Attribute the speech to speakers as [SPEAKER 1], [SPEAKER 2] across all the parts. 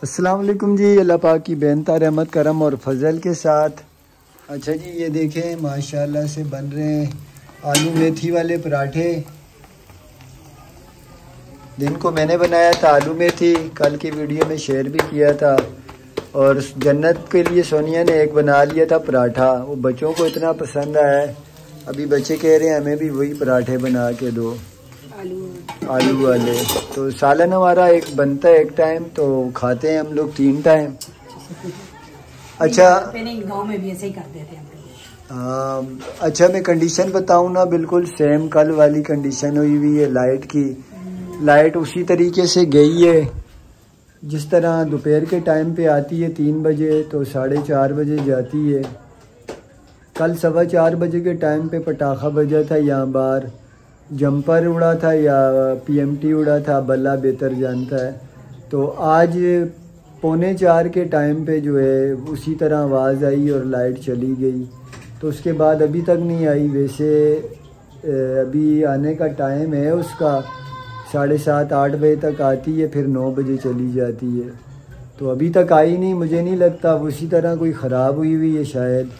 [SPEAKER 1] अस्सलाम वालेकुम जी। अल्लाह पाक की बेनता रहमत करम और फजल के साथ। अच्छा जी, ये देखें माशाल्लाह से बन रहे हैं आलू मेथी वाले पराठे। दिन को मैंने बनाया था आलू मेथी, कल की वीडियो में शेयर भी किया था। और जन्नत के लिए सोनिया ने एक बना लिया था पराठा, वो बच्चों को इतना पसंद आया है। अभी बच्चे कह रहे हैं हमें भी वही पराठे बना के दो, आलू वाले। तो सालन हमारा एक बनता है एक टाइम, तो खाते हैं हम लोग 3 टाइम। अच्छा,
[SPEAKER 2] गांव में भी ऐसे ही करते थे हम लोग।
[SPEAKER 1] अच्छा मैं कंडीशन बताऊं ना, बिल्कुल सेम कल वाली कंडीशन हुई हुई है लाइट की। लाइट उसी तरीके से गई है जिस तरह दोपहर के टाइम पे आती है 3 बजे, तो 4:30 बजे जाती है। कल 4:15 बजे के टाइम पे पटाखा बजा था यहाँ बाहर, जंपर उड़ा था या पीएमटी उड़ा था, बल्ला बेहतर जानता है। तो आज 3:45 के टाइम पे जो है उसी तरह आवाज़ आई और लाइट चली गई। तो उसके बाद अभी तक नहीं आई। वैसे अभी आने का टाइम है उसका, 7:30-8 बजे तक आती है, फिर 9 बजे चली जाती है। तो अभी तक आई नहीं, मुझे नहीं लगता उसी तरह कोई ख़राब हुई हुई है शायद।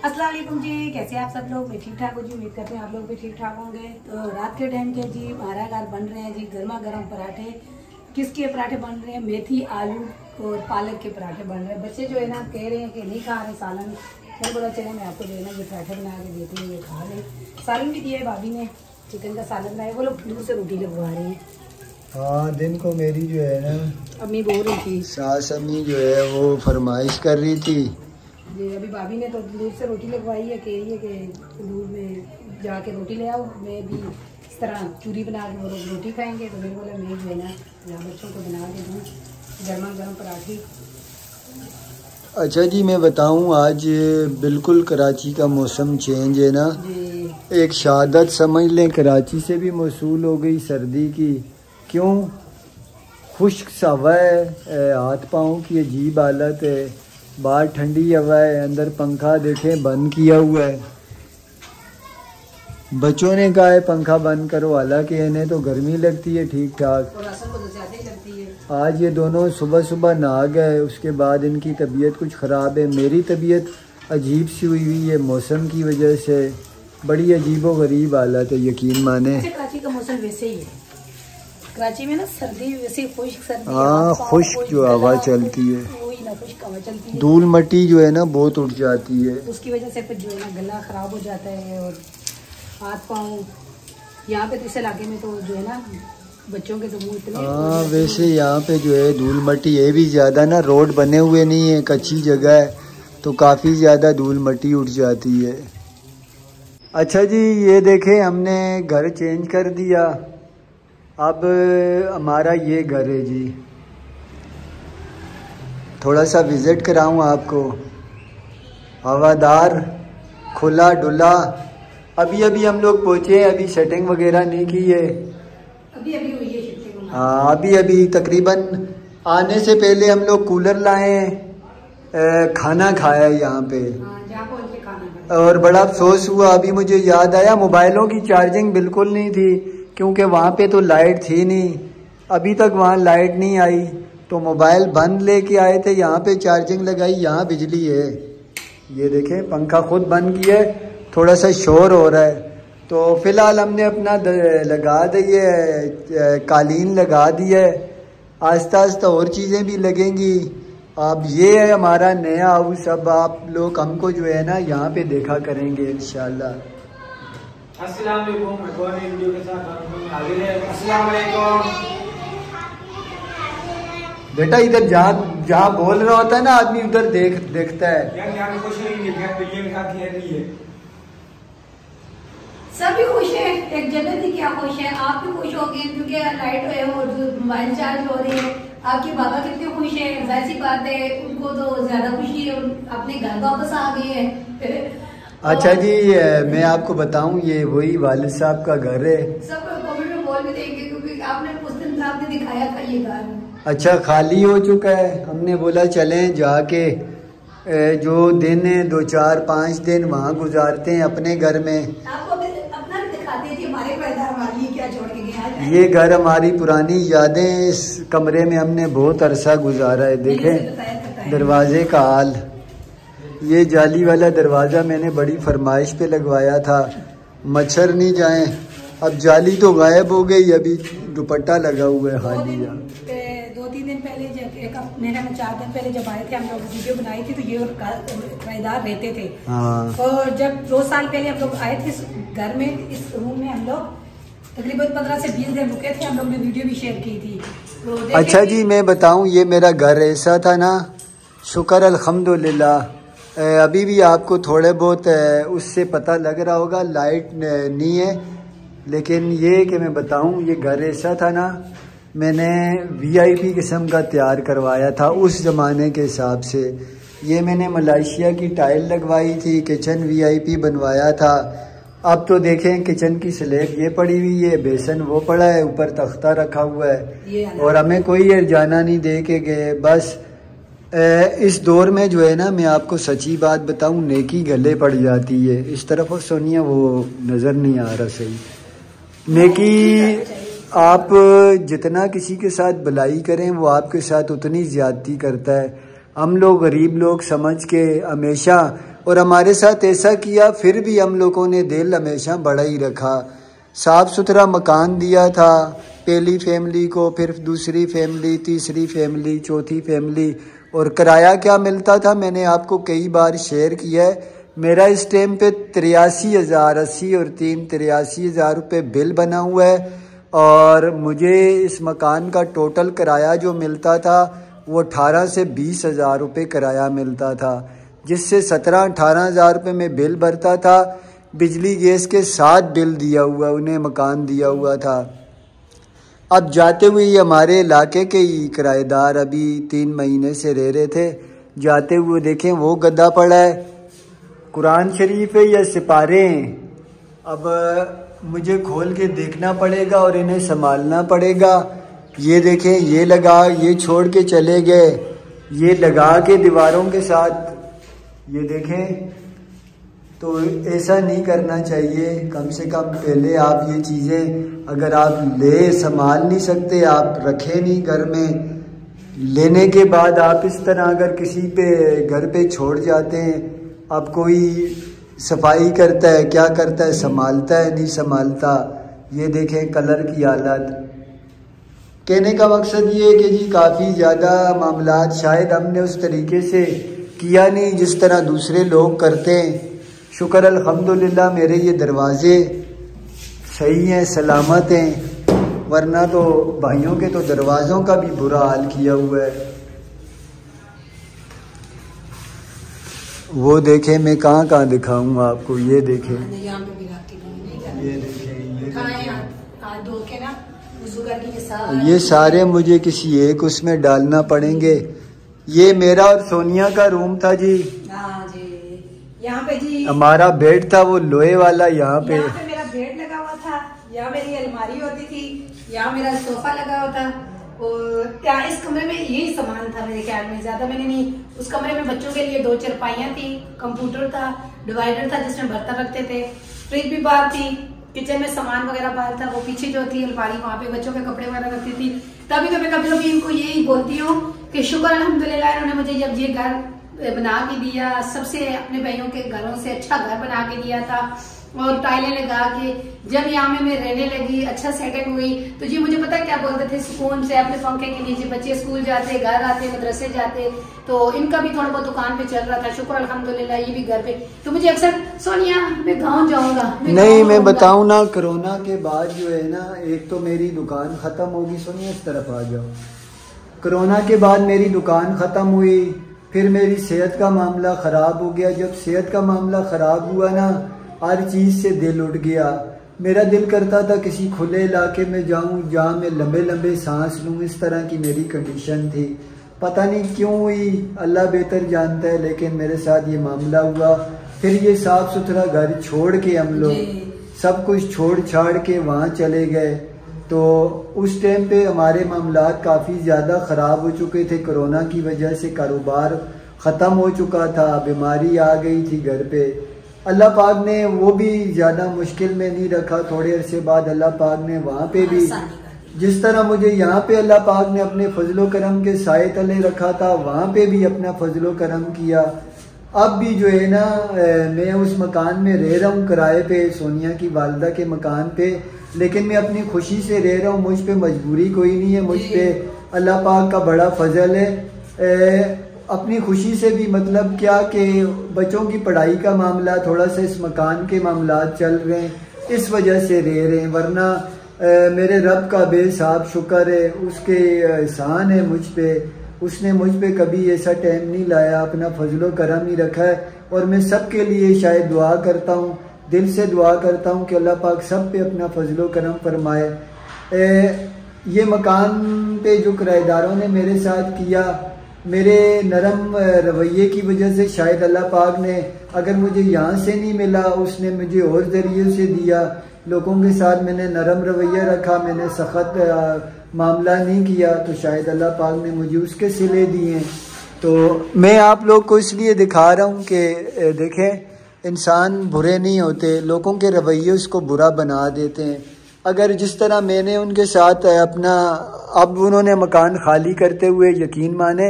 [SPEAKER 2] अस्सलाम वालेकुम जी, कैसे आप सब लोग? मैं ठीक ठाक हूँ जी, उम्मीद करते हैं आप लोग भी ठीक ठाक होंगे। तो रात के टाइम के जी हमारा घर बन रहे हैं जी गर्मा गर्म पराठे। किसके पराठे बन रहे हैं? मेथी, आलू और पालक के पराठे बन रहे हैं। बच्चे जो है ना कह रहे हैं कि नहीं खा रहे सालन, मैंने बोला चले मैं आपको जो है ना ये पराठे बना के देती हूँ, ये खा लें। सालन भी दिया है भाभी ने, चिकन का सालन बनाया। वो लोग दूर से रोटी लगवा रहे हैं।
[SPEAKER 1] हाँ, दिन को मेरी जो है ना
[SPEAKER 2] अम्मी बोल रही थी,
[SPEAKER 1] सास अम्मी जो है वो फरमाइश कर रही थी
[SPEAKER 2] जी। अभी भाभी ने तो दूध से रोटी लगवाई है, कह रही है कि दूध में जाके रोटी ले आओ, मैं भी इस तरह चूरी बना के वो लोग रोटी खाएंगे। तो मैंने बोला मैं जो है ना यहाँ बच्चों को बना के दूँ गर्मा गर्म पराठे।
[SPEAKER 1] अच्छा जी, मैं बताऊं आज बिल्कुल कराची का मौसम चेंज है ना, एक शहादत समझ लें। कराची से भी मौसूल हो गई सर्दी की। क्यों? खुश्क सा हवा है, हाथ पाँव की अजीब हालत है, बाहर ठंडी हवा है, अंदर पंखा देखें बंद किया हुआ है। बच्चों ने कहा है पंखा बंद करो, हालांकि इन्हें तो गर्मी लगती है ठीक ठाक। आज ये दोनों सुबह सुबह नहा गए, उसके बाद इनकी तबीयत कुछ ख़राब है। मेरी तबीयत अजीब सी हुई हुई है मौसम की वजह से, बड़ी अजीब व गरीब हालत है, यकीन माने।
[SPEAKER 2] कराची का मौसम वैसे ही है, कराची में ना सर्दी वैसे खुश्क सर्दी।
[SPEAKER 1] हाँ, खुश्क जो हवा चलती है,
[SPEAKER 2] खुश्क हवा चलती है,
[SPEAKER 1] धूल मट्टी जो है ना बहुत उठ जाती है,
[SPEAKER 2] उसकी वजह से फिर जो है ना गला खराब हो जाता है और हाथ पाँव। यहाँ पे तो इस इलाके में तो जो है ना बच्चों के तो मुँह इतने।
[SPEAKER 1] हाँ, वैसे यहाँ पे जो है धूल मट्टी ये भी ज़्यादा ना, रोड बने हुए नहीं है, कच्ची जगह है, तो काफ़ी ज़्यादा धूल मट्टी उठ जाती है। अच्छा जी, ये देखें हमने घर चेंज कर दिया। अब हमारा ये घर है जी, थोड़ा सा विज़िट कराऊँ आपको। हवादार, खुला डुला। अभी हम लोग पहुँचे, अभी सेटिंग वगैरह नहीं की है,
[SPEAKER 2] अभी हुई है शिफ्टिंग।
[SPEAKER 1] हाँ, अभी तकरीबन आने से पहले हम लोग कूलर लाए, खाना खाया यहाँ पे। और बड़ा अफसोस हुआ, अभी मुझे याद आया मोबाइलों की चार्जिंग बिल्कुल नहीं थी, क्योंकि वहाँ पे तो लाइट थी नहीं, अभी तक वहाँ लाइट नहीं आई। तो मोबाइल बंद लेके आए थे, यहाँ पे चार्जिंग लगाई, यहाँ बिजली है। ये देखें पंखा खुद बंद किया है, थोड़ा सा शोर हो रहा है। तो फ़िलहाल हमने अपना लगा दिए, कालीन लगा दिया है, आस्ता आस्ता और चीज़ें भी लगेंगी। अब ये है हमारा नया हाउस, अब आप लोग हमको जो है ना यहाँ पे देखा करेंगे इंशाल्लाह।
[SPEAKER 3] अस्सलाम वालेकुम, मैं कौन है वीडियो के साथ हाजिर है। अस्सलाम वालेकुम
[SPEAKER 1] बेटा, इधर जहाँ बोल रहा होता है ना आदमी उधर देखता है।
[SPEAKER 3] यार यहाँ खुश नहीं है,
[SPEAKER 2] सभी खुश है, एक जगह थी क्या खुश है। आप भी खुश हो गए क्योंकि लाइट है और मोबाइल चार्ज हो रही है। आपके बाबा कितने खुश है, जाहिर सी बात है उनको तो ज्यादा खुशी है, अपने घर वापस आ गए हैं।
[SPEAKER 1] अच्छा जी, मैं आपको बताऊं, ये वही वालिद साहब का घर है।
[SPEAKER 2] सब कमेंट में बोल भी देंगे क्योंकि आपने उस दिन आपने दिखाया था ये घर। अच्छा,
[SPEAKER 1] खाली हो चुका है। हमने बोला चलें जाके जो दिन 2, 4, 5 दिन वहाँ गुजारते हैं अपने घर में।
[SPEAKER 2] आपको अपना दिखाते थे हमारे पैदावार क्या छोड़ के गया।
[SPEAKER 1] ये घर हमारी पुरानी यादें, इस कमरे में हमने बहुत अरसा गुजारा है। देखें दरवाजे का हाल, ये जाली वाला दरवाज़ा मैंने बड़ी फरमाइश पे लगवाया था, मच्छर नहीं जाए। अब जाली तो गायब हो गई, अभी दुपट्टा लगा हुआ है खाली।
[SPEAKER 2] 2-3 दिन पहले, जब 1 महीना में 4 दिन पहले जब आए थे, हम लोग वीडियो बनाई थी, तो ये किराएदार रहते थे।
[SPEAKER 1] हाँ।
[SPEAKER 2] और जब 2 साल पहले हम लोग आए थे इस घर में, इस रूम में हम लोग तकरीबन 15 से 20 दिन रुके थे। हम लोग ने वीडियो भी शेयर की थी। तो
[SPEAKER 1] अच्छा जी, मैं बताऊं, ये मेरा घर ऐसा था ना, शुक्र अल्हम्दुलिल्लाह। अभी भी आपको थोड़े बहुत उससे पता लग रहा होगा, लाइट नहीं है, लेकिन ये कि मैं बताऊं, ये घर ऐसा था ना, मैंने VIP किस्म का तैयार करवाया था उस ज़माने के हिसाब से। ये मैंने मलेशिया की टाइल लगवाई थी, किचन VIP बनवाया था। अब तो देखें किचन की स्लेब ये पड़ी हुई है, बेसन वो पड़ा है, ऊपर तख्ता रखा हुआ है, और हमें कोई जाना नहीं दे के गए। बस इस दौर में जो है ना, मैं आपको सच्ची बात बताऊं, नेकी गले पड़ जाती है। इस तरफ और सोनिया वो नज़र नहीं आ रहा सही। नेकी आप जितना किसी के साथ भलाई करें, वो आपके साथ उतनी ज़्यादती करता है। हम लोग गरीब लोग समझ के हमेशा, और हमारे साथ ऐसा किया, फिर भी हम लोगों ने दिल हमेशा बड़ा ही रखा। साफ़ सुथरा मकान दिया था पहली फैमिली को, फिर दूसरी फैमिली, तीसरी फैमिली, चौथी फैमिली। और किराया क्या मिलता था, मैंने आपको कई बार शेयर किया है। मेरा इस टाइम पे 83,000, 80 और 3 83,000 रुपये बिल बना हुआ है। और मुझे इस मकान का टोटल किराया जो मिलता था, वो 18 से 20,000 रुपये किराया मिलता था, जिससे 17-18,000 रुपये में बिल भरता था। बिजली गैस के साथ बिल दिया हुआ, उन्हें मकान दिया हुआ था। अब जाते हुए ये हमारे इलाके के ही किराएदार अभी 3 महीने से रह रहे थे। जाते हुए देखें वो गद्दा पड़ा है, कुरान शरीफ है या सिपारे हैं। अब मुझे खोल के देखना पड़ेगा और इन्हें संभालना पड़ेगा। ये देखें, ये लगा, ये छोड़ के चले गए, ये लगा के दीवारों के साथ, ये देखें। तो ऐसा नहीं करना चाहिए। कम से कम पहले आप ये चीज़ें, अगर आप ले संभाल नहीं सकते, आप रखें नहीं घर में, लेने के बाद आप इस तरह अगर किसी पे घर पे छोड़ जाते हैं, अब कोई सफाई करता है, क्या करता है, संभालता है, नहीं संभालता। ये देखें कलर की हालत। कहने का मकसद ये है कि जी काफ़ी ज़्यादा मामलात शायद हमने उस तरीके से किया नहीं जिस तरह दूसरे लोग करते हैं। शुक्र अल्हम्दुलिल्लाह मेरे ये दरवाज़े सही हैं, सलामत हैं, वरना तो भाइयों के तो दरवाज़ों का भी बुरा हाल किया हुआ है। वो देखें, मैं कहाँ कहाँ दिखाऊंगा आपको। ये देखें, ये देखें, ये सारे मुझे किसी एक उसमें डालना पड़ेंगे। ये मेरा और सोनिया का रूम था जी।
[SPEAKER 2] यहाँ पे जी
[SPEAKER 1] हमारा बेड था, वो लोहे वाला। यहाँ पे
[SPEAKER 2] मेरा बेड लगा हुआ था, यहाँ मेरी अलमारी होती थी, यहाँ मेरा सोफा लगा हुआ था। और क्या इस कमरे में यही सामान था मेरे ख्याल में, ज्यादा मैंने नहीं। उस कमरे में बच्चों के लिए 2 चारपाइयाँ थी, कंप्यूटर था, डिवाइडर था जिसमें बर्तन रखते थे, फ्रिज भी बाहर थी, किचन में सामान वगैरह बाहर था। वो पीछे जो थी अलमारी, वहाँ पे बच्चों के कपड़े वगैरह रखती थी। तभी तो मैं कभी कभी इनको यही बोलती हूँ कि शुक्र अल्हम्दुलिल्लाह इन्होंने मुझे जब ये घर बना के दिया, सबसे अपने भाइयों के घरों से अच्छा घर बना के दिया था, और टाइलें लगा के जब यहाँ में मैं रहने लगी, अच्छा सेटिंग हुई, तो जी मुझे पता क्या बोलते थे, सुकून से अपने पंखे के नीचे बच्चे स्कूल जाते, घर आते, मदरसे जाते, तो इनका भी थोड़ा बहुत दुकान पे चल रहा था। शुक्र अल्हम्दुलिल्लाह ये भी घर पे। तो मुझे अक्सर सोनिया मैं गाँव जाऊंगा,
[SPEAKER 1] नहीं मैं बताऊँ ना, कोरोना के बाद जो है ना, एक तो मेरी दुकान खत्म होगी। सोनिया इस तरफ आ जाओ। कोरोना के बाद मेरी दुकान खत्म हुई, फिर मेरी सेहत का मामला ख़राब हो गया। जब सेहत का मामला ख़राब हुआ ना, हर चीज़ से दिल उठ गया। मेरा दिल करता था किसी खुले इलाके में जाऊं जहाँ मैं लंबे लंबे सांस लूं। इस तरह की मेरी कंडीशन थी, पता नहीं क्यों हुई, अल्लाह बेहतर जानता है, लेकिन मेरे साथ ये मामला हुआ। फिर ये साफ़ सुथरा घर छोड़ के हम लोग सब कुछ छोड़ छाड़ के वहाँ चले गए। तो उस टाइम पे हमारे मामलात काफ़ी ज़्यादा ख़राब हो चुके थे। कोरोना की वजह से कारोबार ख़त्म हो चुका था, बीमारी आ गई थी घर पे। अल्लाह पाक ने वो भी ज़्यादा मुश्किल में नहीं रखा। थोड़े अरसे बाद अल्लाह पाक ने वहाँ पे भी जिस तरह मुझे यहाँ पे अल्लाह पाक ने अपने फजलो करम के साए तले रखा था, वहाँ पे भी अपना फजलो करम किया। अब भी जो है ना मैं उस मकान में रह रहा हूँ किराए पे, सोनिया की वालदा के मकान पे, लेकिन मैं अपनी खुशी से रह रहा हूँ। मुझ पे मजबूरी कोई नहीं है, मुझ पे अल्लाह पाक का बड़ा फजल है। अपनी खुशी से भी मतलब क्या कि बच्चों की पढ़ाई का मामला, थोड़ा सा इस मकान के मामला चल रहे हैं, इस वजह से रह रहे हैं। वरना मेरे रब का बेसाब शुक्र है, उसके एहसान है मुझ पे। उसने मुझ पे कभी ऐसा टाइम नहीं लाया, अपना फजलो करम ही रखा है। और मैं सबके लिए शायद दुआ करता हूँ, दिल से दुआ करता हूँ कि अल्लाह पाक सब पे अपना फजलो करम फरमाए। ये मकान पे जो किराएदारों ने मेरे साथ किया, मेरे नरम रवैये की वजह से शायद अल्लाह पाक ने, अगर मुझे यहाँ से नहीं मिला, उसने मुझे और ज़रिए से दिया। लोगों के साथ मैंने नरम रवैया रखा, मैंने सख्त मामला नहीं किया, तो शायद अल्लाह पाक ने मुझे उसके सिले दिए। तो मैं आप लोग को इसलिए दिखा रहा हूँ कि देखें, इंसान बुरे नहीं होते, लोगों के रवैये उसको बुरा बना देते हैं। अगर जिस तरह मैंने उनके साथ अपना, अब उन्होंने मकान खाली करते हुए यकीन माने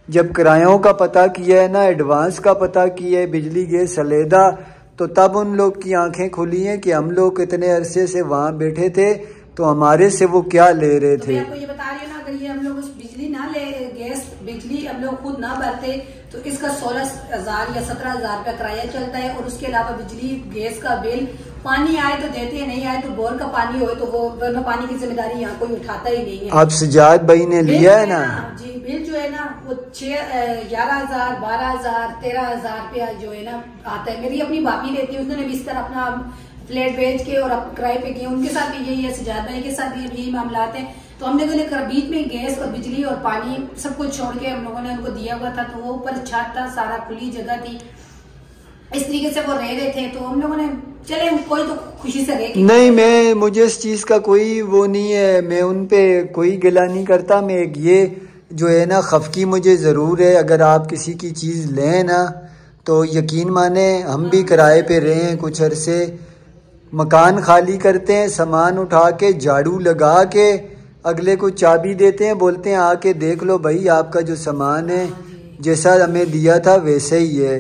[SPEAKER 1] जब किरायों का पता किया है ना, एडवांस का पता किया है, बिजली गैस सलेदा, तो तब उन लोग की आंखें खुली हैं कि हम लोग इतने अरसे से वहाँ बैठे थे तो हमारे से वो क्या ले रहे थे।
[SPEAKER 2] मैं आपको ये बता रही हूँ ना, अगर ये हम लोग बिजली ना ले, गैस बिजली हम लोग खुद ना भरते तो इसका 16,000 या 17,000 रुपया किराया चलता है। और उसके अलावा बिजली गैस का बिल, पानी आए तो देते हैं, नहीं आए तो बोर का पानी हो तो वो वरना पानी की जिम्मेदारी यहाँ कोई उठाता ही नहीं है।
[SPEAKER 1] आप सजाद भाई ने लिया है ना
[SPEAKER 2] जी, बिल जो है ना वो 11,000, 12,000, 13,000 रुपया जो है ना आता है। मेरी अपनी भाभी रहती है, उसने भी इस तरह अपना फ्लैट बेच के और किराए पे किए, उनके साथ भी यही है, सजाद भाई के साथ भी यही मामला हैं। तो हम लोगों ने बीच में गैस और बिजली और पानी सब कुछ छोड़ के हम लोगों ने उनको दिया हुआ था। तो वो ऊपर छत था, सारा खुली जगह थी, इस तरीके से वो रह रहे थे। तो हम लोगों ने चले, कोई तो खुशी से रह
[SPEAKER 1] नहीं, मुझे इस चीज का कोई वो नहीं है, मैं उन पे कोई गिला नहीं करता। मैं ये जो है ना खफकी मुझे जरूर है। अगर आप किसी की चीज लें ना तो यकीन माने, हम भी किराए पे रहे हैं कुछ अरसे, मकान खाली करते हैं, सामान उठा के झाड़ू लगा के अगले को चाबी देते हैं, बोलते हैं आके देख लो भाई आपका जो सामान है जैसा हमें दिया था वैसे ही है।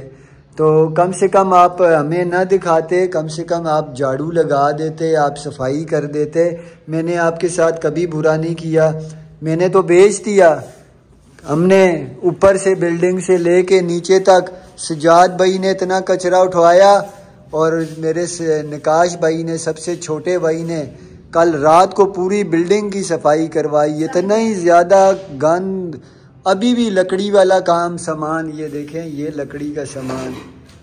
[SPEAKER 1] तो कम से कम आप हमें ना दिखाते, कम से कम आप झाड़ू लगा देते, आप सफाई कर देते। मैंने आपके साथ कभी बुरा नहीं किया, मैंने तो बेच दिया। हमने ऊपर से बिल्डिंग से लेके नीचे तक सजाद भाई ने इतना कचरा उठवाया और मेरे से निकाश भाई ने, सबसे छोटे भाई ने कल रात को पूरी बिल्डिंग की सफाई करवाई। इतना ही ज़्यादा गंद, अभी भी लकड़ी वाला काम, सामान ये देखें, ये लकड़ी का सामान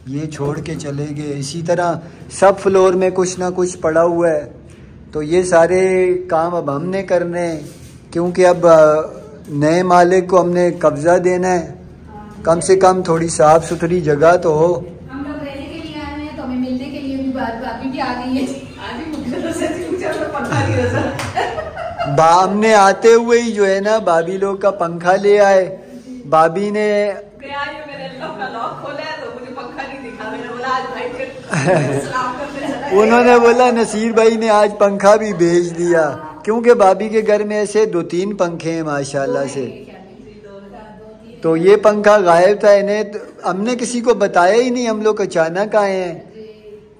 [SPEAKER 1] ये छोड़ के चले गए। इसी तरह सब फ्लोर में कुछ ना कुछ पड़ा हुआ है। तो ये सारे काम अब हमने करने, क्योंकि अब नए मालिक को हमने कब्जा देना है। कम से कम थोड़ी साफ सुथरी जगह तो हो।
[SPEAKER 2] हम लोग रहने के लिए आए हैं, तो हमें मिलने के लिए भी भाभी भी आ गई है।
[SPEAKER 1] हमने आते हुए ही जो है ना भाभी लोग का पंखा ले आए। भाभी ने उन्होंने बोला नसीर भाई ने आज पंखा भी भेज दिया, क्योंकि भाभी के घर में ऐसे 2-3 पंखे हैं माशाल्लाह से। तो ये पंखा गायब था, इन्हें हमने किसी को बताया ही नहीं, हम लोग अचानक आए हैं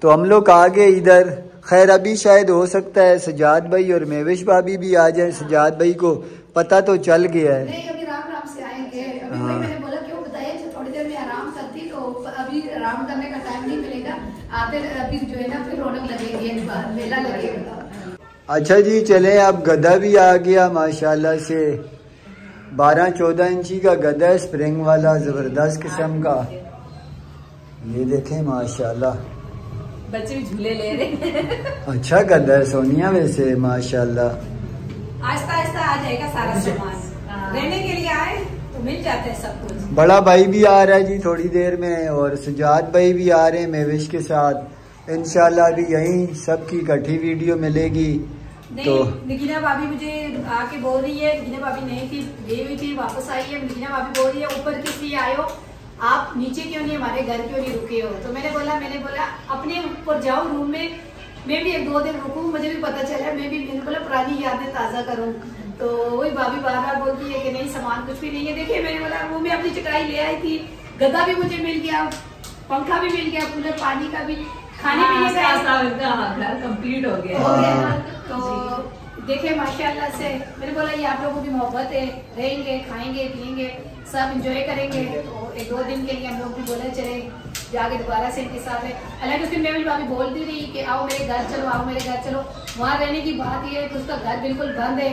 [SPEAKER 1] तो हम लोग आ गए इधर। खैर अभी शायद हो सकता है सजाद भाई और मेविश भाभी भी आ जाए, सजाद भाई को पता तो चल गया है।
[SPEAKER 2] नहीं, अभी राम से आएंगे। अभी मैंने बोला क्यों बताइए, थोड़ी देर में आराम करती, तो अभी आराम करने का टाइम नहीं मिलेगा। आते अभी जो है ना फिर रौनक लगेगी, मेला लगेगा।
[SPEAKER 1] अच्छा जी चले, अब गधा भी आ गया माशाल्लाह से। 12-14 इंची का गधा है, स्प्रिंग वाला, जबरदस्त किस्म का। ये देखें माशाल्लाह,
[SPEAKER 2] बच्चे भी झूले ले रहे।
[SPEAKER 1] अच्छा गधा है सोनिया वैसे माशाल्लाह।
[SPEAKER 2] आहिस्ता आहिस्ता आ जाएगा सारा सामान। रहने के लिए आए तो मिल जाते हैं सब कुछ।
[SPEAKER 1] बड़ा भाई भी आ रहा है जी थोड़ी देर में, और सजाद भाई भी आ रहे हैं मेविश के साथ। इंशाल्लाह अभी यहीं सबकी इकट्ठी वीडियो मिलेगी। तो
[SPEAKER 2] निकिना भाभी मुझे आके बोल रही है, निकिना भाभी नहीं थी, गई हुई थी, वापस आई है। निकिना भाभी बोल रही है ऊपर किस लिए आए हो, आप नीचे क्यों नहीं हमारे घर क्यों नहीं रुके हो? तो मैंने बोला अपने ऊपर जाओ रूम में, मैं भी 1-2 दिन रुकूं, मुझे भी पता चला, मैंने बोला पुरानी यादें ताज़ा करूं। तो वही भाभी बार बार बोलती है कि नहीं सामान कुछ भी नहीं है। देखिए मैंने बोला वो मैं अपनी चटाई ले आई थी, गद्दा भी मुझे मिल गया, पंखा भी मिल गया, कूलर, पानी का भी, खाने पीने का
[SPEAKER 4] घर कंप्लीट हो गया।
[SPEAKER 2] तो देखिए माशाल्लाह से मैंने बोला ये आप लोगों की मोहब्बत है, रहेंगे, खाएंगे, पिएंगे, सब एंजॉय करेंगे। तो 1-2 दिन के लिए हम लोग भी बोले चले जाके दोबारा से इनके साथ है। हालांकि उसकी मैं भाभी बोलती रही कि आओ मेरे घर चलो, आओ मेरे घर चलो। वहाँ रहने की बात ये है कि उसका घर बिल्कुल बंद है,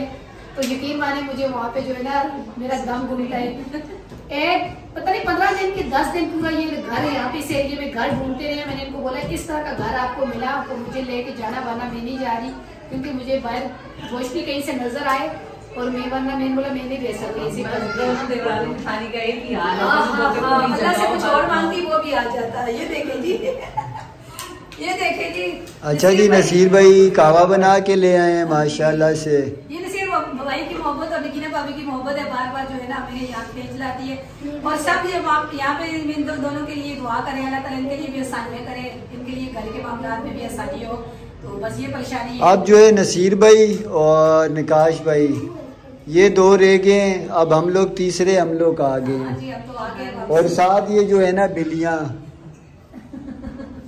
[SPEAKER 2] तो यकीन माने मुझे वहाँ पे जो है ना मेरा दम घुटता है। एक पता नहीं 15 दिन के 10 दिन पूरा ये घर है, यहाँ पे इस एरिया में घर ढूंढते रहे। मैंने इनको बोला किस तरह का घर आपको मिला, तो मुझे लेके जाना वरना मैं नहीं जा रही, क्योंकि मुझे बाहर रोशनी कहीं से नजर आए और मैं वरना मैंने बोला मैं नहीं रह सकती इसी
[SPEAKER 4] खाने का एक ही हाल है।
[SPEAKER 2] अल्लाह से कुछ और मांगती वो भी आ जाता है। ये देखे जी, ये देखे जी।
[SPEAKER 1] अच्छा जी, नसीर भाई कहवा बना के ले आए हैं माशाल्लाह से।
[SPEAKER 2] ये नसीर भाई की मोहब्बत और नगीना भाभी की मोहब्बत है, बार बार जो है ना हमें यहाँ भेज लाती है। और सब जब आप यहाँ पे इन दोनों के लिए दुआ करें, अल्लाह ताला इनके लिए भी आसानियाँ करे, इनके लिए घर के मामला में भी आसानी हो। तो बस ये परेशानी है।
[SPEAKER 1] अब जो है नसीर भाई और निकाश भाई ये 2 रह गए, अब हम लोग तीसरे हम लोग आ गए। और साथ ये जो है ना बिल्लियाँ,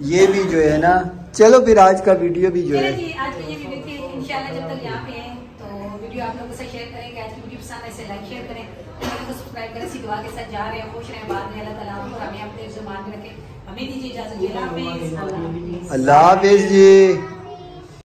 [SPEAKER 1] ये भी जो है ना। चलो फिर आज का वीडियो भी जो है
[SPEAKER 2] जी, आज की ये वीडियो थी। इंशाल्लाह जब तक यहाँ पे हैं तो वीडियो आप लोगों से शेयर करेंगे। आज की वीडियो पसंद है इसे लाइक शेयर करें, चैनल को सब्सक्राइब करें। इसी दुआ के साथ जा रहे हैं, खुश रहें, बाद में अल्लाह ताला आपको हमें अपने ज़ुबान में रखे। हमें दीजिए इजाज़त।
[SPEAKER 1] अल्लाह हाफिज़ जी।